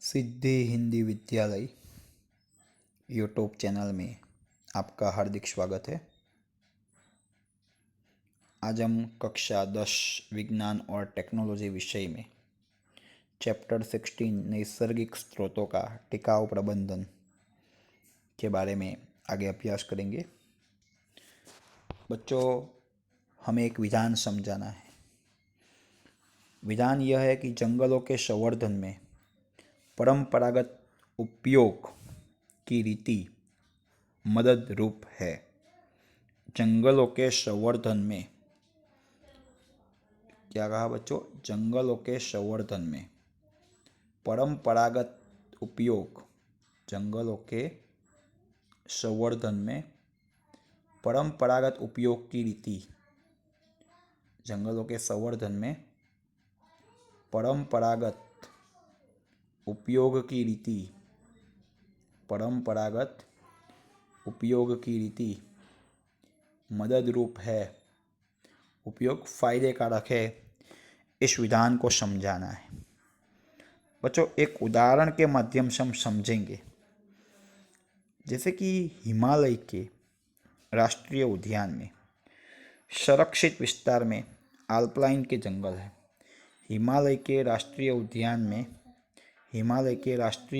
सिद्धि हिंदी विद्यालय YouTube channel में आपका हार्दिक स्वागत है। आज हम कक्षा 10 विज्ञान और टेक्नोलॉजी विषय में चैप्टर 16 नैसर्गिक स्रोतों का टिकाऊ प्रबंधन के बारे में आगे अभ्यास करेंगे। बच्चों, हमें एक विधान समझाना है। विधान यह है कि जंगलों के संवर्धन में परंपरागत उपयोग की रीति मदद रूप है। जंगलों के संवर्धन में क्या कहा बच्चों? जंगलों के संवर्धन में परंपरागत उपयोग, जंगलों के संवर्धन में परंपरागत उपयोग की रीति, जंगलों के संवर्धन में परंपरागत उपयोग की रीति, परंपरागत उपयोग की रीति मदद रूप है, उपयोग फायदे कारक है। इस विधान को समझाना है। बच्चों, एक उदाहरण के माध्यम से हम समझेंगे। जैसे कि हिमालय के राष्ट्रीय उद्यान में संरक्षित विस्तार में अल्पाइन के जंगल है। हिमालय के राष्ट्रीय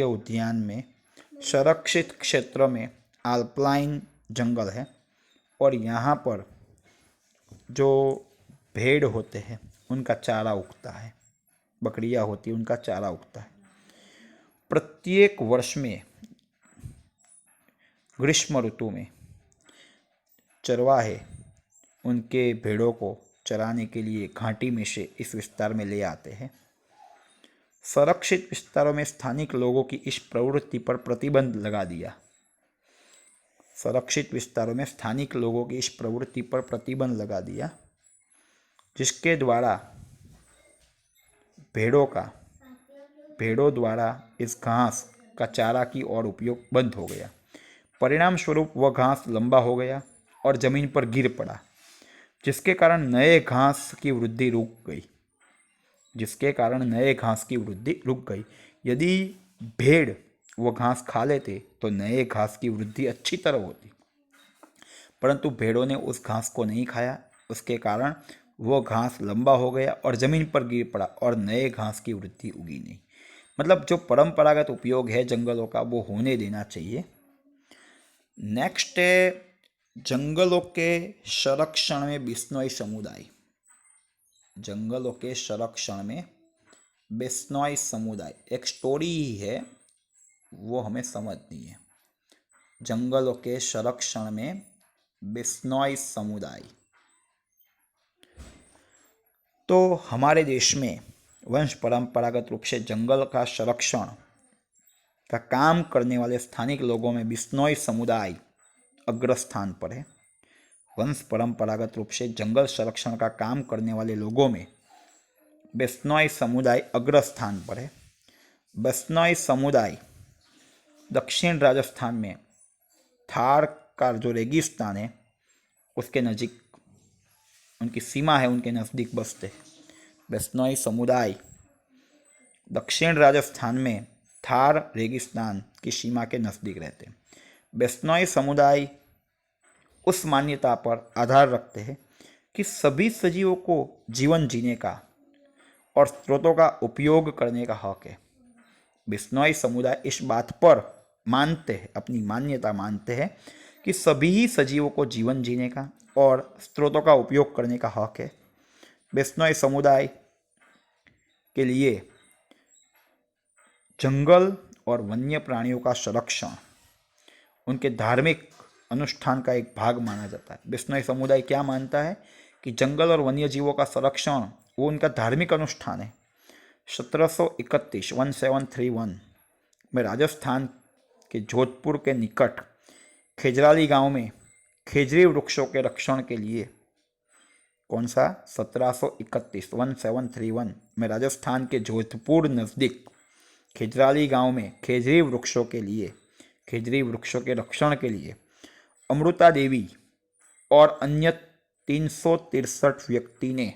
उद्यान में संरक्षित क्षेत्र में अल्पाइन जंगल है और यहाँ पर जो भेड़ होते हैं उनका चारा उगता है, बकरियां होती हैं उनका चारा उगता है। प्रत्येक वर्ष में ग्रीष्म ऋतु में चरवाहे उनके भेड़ों को चराने के लिए घाटी में से इस विस्तार में ले आते हैं। संरक्षित विस्तारों में स्थानिक लोगों की इस प्रवृत्ति पर प्रतिबंध लगा दिया। संरक्षित विस्तारों में स्थानिक लोगों की इस प्रवृत्ति पर प्रतिबंध लगा दिया, जिसके द्वारा भेड़ों द्वारा इस घास का चारा की ओर उपयोग बंद हो गया। परिणाम स्वरूप वह घास लंबा हो गया और जमीन पर गिर पड़ा, जिसके कारण नए घास की वृद्धि रुक गई। यदि भेड़ वो घास खा लेते तो नए घास की वृद्धि अच्छी तरह होती, परंतु भेड़ों ने उस घास को नहीं खाया। उसके कारण वो घास लंबा हो गया और जमीन पर गिर पड़ा और नए घास की वृद्धि उगी नहीं। मतलब जो परंपरागत उपयोग है जंगलों का वो होने देना चाहिए। नेक्स्ट है जंगलों के संरक्षण में बिश्नोई समुदाय। जंगलों के संरक्षण में बिश्नोई समुदाय एक स्टोरी ही है, वो हमें समझनी है। जंगलों के संरक्षण में बिश्नोई समुदाय। तो हमारे देश में वंश परंपरागत रूप से जंगल का संरक्षण का काम करने वाले स्थानिक लोगों में बिश्नोई समुदाय अग्रस्थान पर है। वंश परंपरागत रूप से जंगल संरक्षण का काम करने वाले लोगों में बिश्नोई समुदाय अग्रस्थान पर है। बिश्नोई समुदाय दक्षिण राजस्थान में थार का जो रेगिस्तान है उसके नज़दीक, उनकी सीमा है, उनके नज़दीक बसते हैं। बिश्नोई समुदाय दक्षिण राजस्थान में थार रेगिस्तान की सीमा के नज़दीक रहते हैं। बिश्नोई समुदाय उस मान्यता पर आधार रखते हैं कि सभी सजीवों को जीवन जीने का और स्रोतों का उपयोग करने का हक है। बिश्नोई समुदाय इस बात पर मानते हैं, अपनी मान्यता मानते हैं कि सभी सजीवों को जीवन जीने का और स्रोतों का उपयोग करने का हक है। बिश्नोई समुदाय के लिए जंगल और वन्य प्राणियों का संरक्षण उनके धार्मिक अनुष्ठान का एक भाग माना जाता है। बिश्नोई समुदाय क्या मानता है कि जंगल और वन्य जीवों का संरक्षण वो उनका धार्मिक अनुष्ठान है। 1731 में राजस्थान के जोधपुर के निकट खेजराली गांव में खेजरी वृक्षों के रक्षण के लिए 1731 में राजस्थान के जोधपुर नज़दीक खेजराली गांव में खेजरी वृक्षों के रक्षण के लिए अमृता देवी और अन्य 363 व्यक्ति ने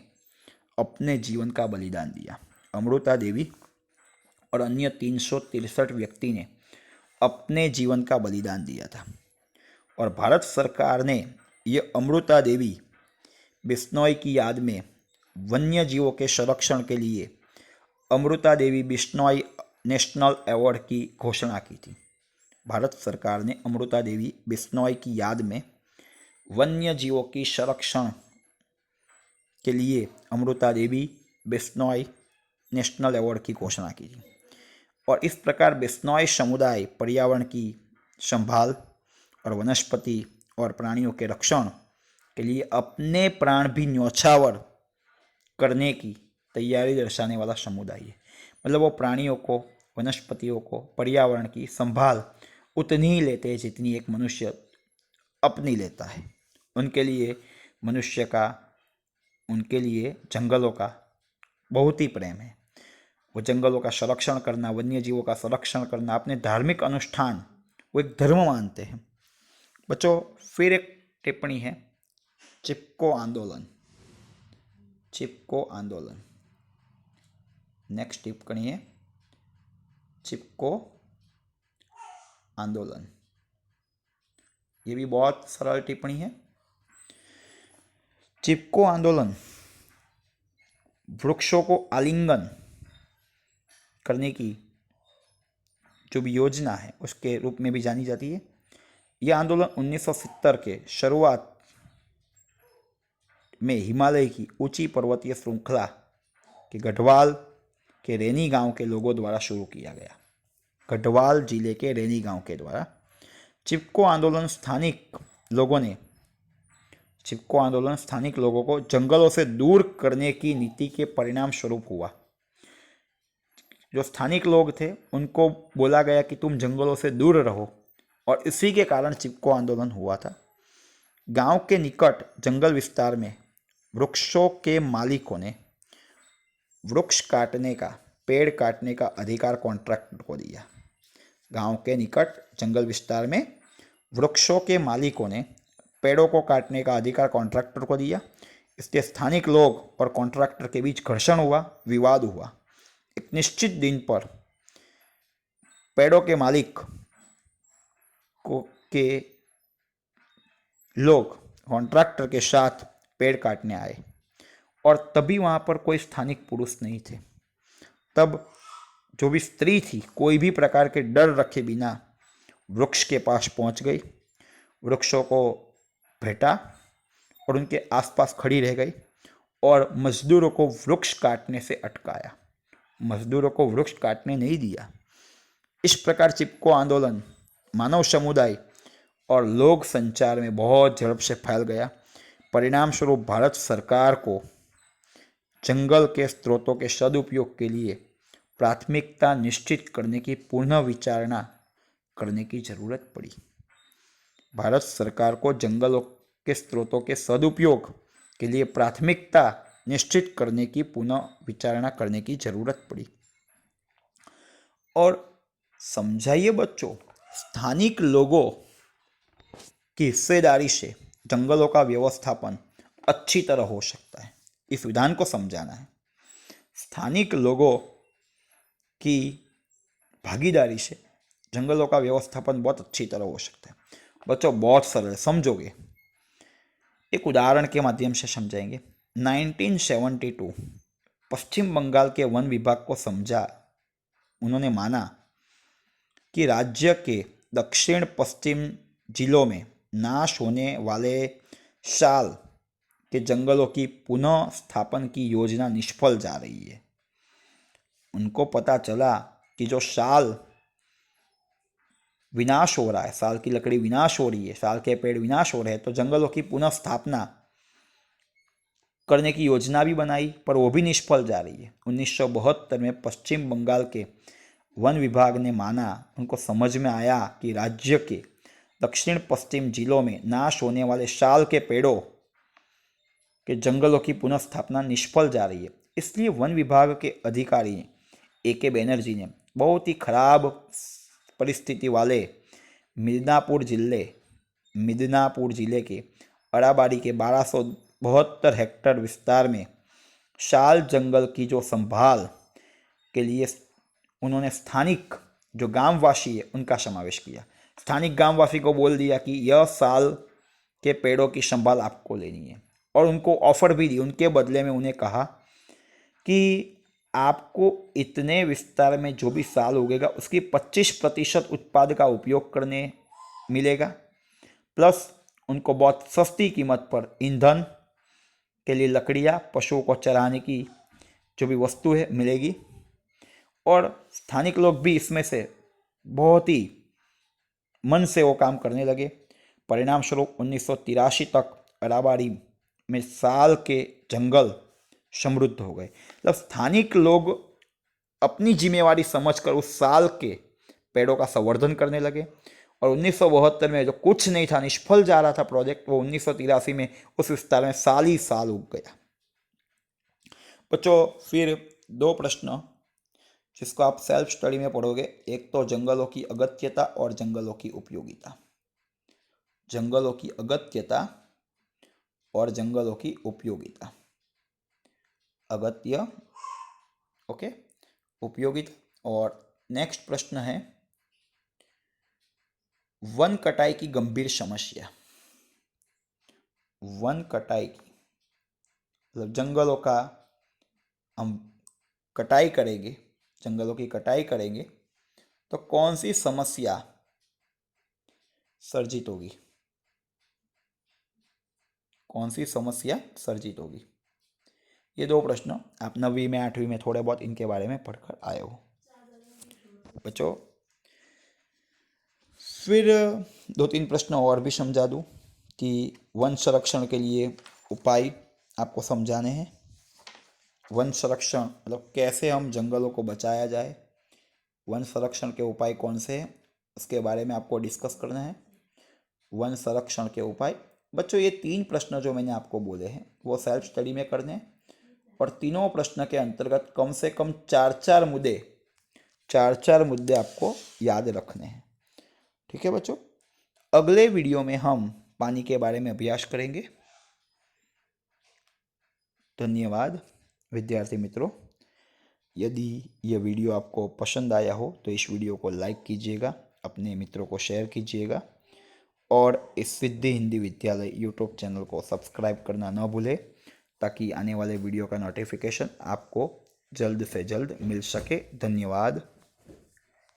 अपने जीवन का बलिदान दिया। अमृता देवी और अन्य 363 व्यक्ति ने अपने जीवन का बलिदान दिया था। और भारत सरकार ने ये अमृता देवी बिश्नोई की याद में वन्य जीवों के संरक्षण के लिए अमृता देवी बिश्नोई नेशनल अवार्ड की घोषणा की थी। भारत सरकार ने अमृता देवी बिश्नोई की याद में वन्य जीवों की संरक्षण के लिए अमृता देवी बिश्नोई नेशनल अवार्ड की घोषणा की थी। और इस प्रकार बिश्नोई समुदाय पर्यावरण की संभाल और वनस्पति और प्राणियों के रक्षण के लिए अपने प्राण भी न्योछावर करने की तैयारी दर्शाने वाला समुदाय है। मतलब वो प्राणियों को, वनस्पतियों को, पर्यावरण की संभाल उतनी ही लेते हैं जितनी एक मनुष्य अपनी लेता है। उनके लिए मनुष्य का, उनके लिए जंगलों का बहुत ही प्रेम है। वो जंगलों का संरक्षण करना, वन्य जीवों का संरक्षण करना अपने धार्मिक अनुष्ठान, वो एक धर्म मानते हैं। बच्चों, फिर एक टिप्पणी है, चिपको आंदोलन। चिपको आंदोलन, नेक्स्ट टिप्पणी है चिपको आंदोलन। ये भी बहुत सरल टिप्पणी है। चिपको आंदोलन वृक्षों को आलिंगन करने की जो भी योजना है उसके रूप में भी जानी जाती है। यह आंदोलन 1970 के शुरुआत में हिमालय की ऊंची पर्वतीय श्रृंखला के गढ़वाल के रैनी गांव के लोगों द्वारा शुरू किया गया। गढ़वाल जिले के रैनी गांव के द्वारा चिपको आंदोलन स्थानिक लोगों को जंगलों से दूर करने की नीति के परिणाम स्वरूप हुआ। जो स्थानिक लोग थे उनको बोला गया कि तुम जंगलों से दूर रहो, और इसी के कारण चिपको आंदोलन हुआ था। गांव के निकट जंगल विस्तार में वृक्षों के मालिकों ने वृक्ष काटने का, पेड़ काटने का अधिकार कॉन्ट्रैक्टर को दिया। गांव के निकट जंगल विस्तार में वृक्षों के मालिकों ने पेड़ों को काटने का अधिकार कॉन्ट्रैक्टर को दिया। इसलिए स्थानिक लोग और कॉन्ट्रैक्टर के बीच घर्षण हुआ, विवाद हुआ। एक निश्चित दिन पर पेड़ों के मालिक के लोग कॉन्ट्रैक्टर के साथ पेड़ काटने आए, और तभी वहां पर कोई स्थानिक पुरुष नहीं थे। तब जो भी स्त्री थी, कोई भी प्रकार के डर रखे बिना वृक्ष के पास पहुंच गई, वृक्षों को भेटा और उनके आसपास खड़ी रह गई और मजदूरों को वृक्ष काटने से अटकाया। मजदूरों को वृक्ष काटने नहीं दिया। इस प्रकार चिपको आंदोलन मानव समुदाय और लोक संचार में बहुत झड़प से फैल गया। परिणाम स्वरूप भारत सरकार को जंगल के स्रोतों के सदुपयोग के लिए प्राथमिकता निश्चित करने की पुनः विचारणा करने की जरूरत पड़ी। भारत सरकार को जंगलों के स्रोतों के सदुपयोग के लिए प्राथमिकता निश्चित करने की पुनः विचारणा करने की जरूरत पड़ी। और समझाइए बच्चों, स्थानिक लोगों की हिस्सेदारी से जंगलों का व्यवस्थापन अच्छी तरह हो सकता है। इस विधान को समझाना है। स्थानिक लोगों की भागीदारी से जंगलों का व्यवस्थापन बहुत अच्छी तरह हो सकता है। बच्चों, बहुत सरल, समझोगे। एक उदाहरण के माध्यम से समझाएंगे। 1972 पश्चिम बंगाल के वन विभाग को समझा, उन्होंने माना कि राज्य के दक्षिण पश्चिम जिलों में नाश होने वाले साल के जंगलों की पुनः स्थापन की योजना निष्फल जा रही है। उनको पता चला कि जो साल विनाश हो रहा है, साल की लकड़ी विनाश हो रही है, साल के पेड़ विनाश हो रहे हैं, तो जंगलों की पुनः स्थापना करने की योजना भी बनाई, पर वो भी निष्फल जा रही है। 1972 में पश्चिम बंगाल के वन विभाग ने माना, उनको समझ में आया कि राज्य के दक्षिण पश्चिम जिलों में नाश होने वाले साल के पेड़ों के जंगलों की पुनः स्थापना निष्फल जा रही है। इसलिए वन विभाग के अधिकारी A.K. बैनर्जी ने बहुत ही खराब परिस्थिति वाले मिदनापुर जिले के अराबाड़ी के 1272 हेक्टेयर विस्तार में साल जंगल की जो संभाल के लिए उन्होंने स्थानिक जो गांववासी है उनका समावेश किया। स्थानिक गांववासी को बोल दिया कि यह साल के पेड़ों की संभाल आपको लेनी है, और उनको ऑफर भी दी। उनके बदले में उन्हें कहा कि आपको इतने विस्तार में जो भी साल उगेगा उसकी 25% उत्पाद का उपयोग करने मिलेगा, प्लस उनको बहुत सस्ती कीमत पर ईंधन के लिए लकड़ियाँ, पशुओं को चराने की जो भी वस्तु है मिलेगी। और स्थानिक लोग भी इसमें से बहुत ही मन से वो काम करने लगे। परिणाम स्वरूप 1983 तक अराबाड़ी में साल के जंगल समृद्ध हो गए। मतलब स्थानिक लोग अपनी जिम्मेवारी समझकर उस साल के पेड़ों का संवर्धन करने लगे, और 1972 में जो कुछ नहीं था, निष्फल जा रहा था प्रोजेक्ट, वो 1983 में उस विस्तार में साल ही साल उग गया। बच्चों, फिर 2 प्रश्न जिसको आप सेल्फ स्टडी में पढ़ोगे। एक तो जंगलों की अगत्यता और जंगलों की उपयोगिता। जंगलों की अगत्यता और जंगलों की उपयोगिता। अगत्य, ओके, उपयोगिता। और नेक्स्ट प्रश्न है वन कटाई की गंभीर समस्या। वन कटाई की मतलब जंगलों का हम कटाई करेंगे, जंगलों की कटाई करेंगे तो कौन सी समस्या सर्जित होगी? कौन सी समस्या सर्जित होगी? ये 2 प्रश्न आप 9वीं में 8वीं में थोड़े बहुत इनके बारे में पढ़कर आए हो बच्चों। फिर 2-3 प्रश्न और भी समझा दूं कि वन संरक्षण के लिए उपाय आपको समझाने हैं। वन संरक्षण मतलब कैसे हम जंगलों को बचाया जाए, वन संरक्षण के उपाय कौन से हैं, उसके बारे में आपको डिस्कस करना है। वन संरक्षण के उपाय बच्चों, ये 3 प्रश्न जो मैंने आपको बोले हैं वो सेल्फ स्टडी में करने हैं, और तीनों प्रश्न के अंतर्गत कम से कम 4-4 मुद्दे आपको याद रखने हैं। ठीक है बच्चों, अगले वीडियो में हम पानी के बारे में अभ्यास करेंगे। धन्यवाद विद्यार्थी मित्रों। यदि यह वीडियो आपको पसंद आया हो तो इस वीडियो को लाइक कीजिएगा, अपने मित्रों को शेयर कीजिएगा, और इस सिद्धि हिंदी विद्यालय यूट्यूब चैनल को सब्सक्राइब करना न भूलें, ताकि आने वाले वीडियो का नोटिफिकेशन आपको जल्द से जल्द मिल सके। धन्यवाद।